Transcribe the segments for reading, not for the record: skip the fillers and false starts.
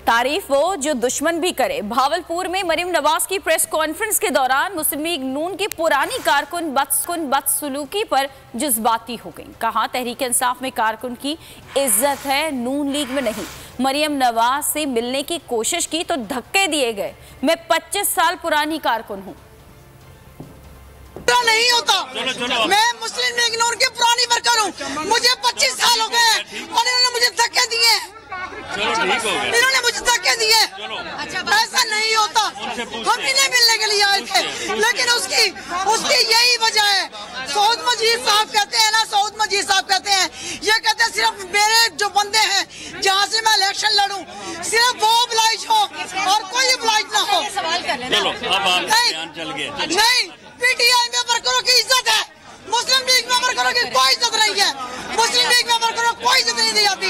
तारीफ वो जो दुश्मन भी करे। भावलपुर में मरियम नवाज की प्रेस कॉन्फ्रेंस के दौरान मुस्लिम लीग नून की पुरानी कारकुन बदसलूकी पर जज्बाती हो गई। कहा तहरीक इंसाफ में कारकुन की इज्जत है, नून लीग में नहीं। मरियम नवाज से मिलने की कोशिश की तो धक्के दिए गए। मैं 25 साल पुरानी कारकुन हूँ। नहीं होता। मैं मुस्लिम लीग नून की पुरानी वर्कर हूँ। मुझे 25 साल हो गए और इन्होंने मुझे धक्के दिए। इन्होंने मुझे धक्के दिए। ऐसा नहीं होता। हम इन्हें मिलने के लिए आए थे, लेकिन उसकी यही वजह है। सऊद मजीद साहब कहते हैं ना, सऊद मजीद साहब कहते हैं, ये कहते हैं सिर्फ मेरे जो बंदे हैं जहाँ से मैं इलेक्शन लड़ूं, सिर्फ वो oblige हो और कोई oblige ना हो। नहीं, पीटीआई में वर्करों की इज्जत है, मुस्लिम लीग में वर्करों की कोई इज्जत नहीं है। मुस्लिम लीग में वर्करों को कोई इज्जत नहीं दी जाती।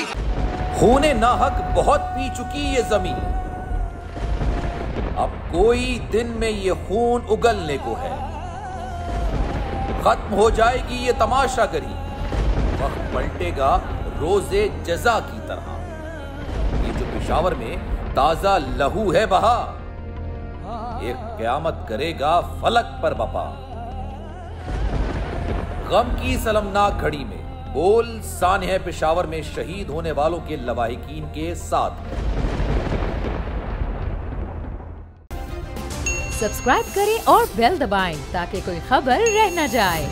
खूने नाहक बहुत पी चुकी ये जमीन, अब कोई दिन में ये खून उगलने को है। खत्म हो जाएगी ये तमाशागरी, वक्त पलटेगा रोजे जजा की तरह। ये जो पेशावर में ताजा लहू है बहा, एक क़यामत करेगा फलक पर बपा। गम की सलमनाक घड़ी में बोल सानह पेशावर में शहीद होने वालों के लवाहिकीन के साथ। सब्सक्राइब करें और बेल दबाएं ताकि कोई खबर रह न जाए।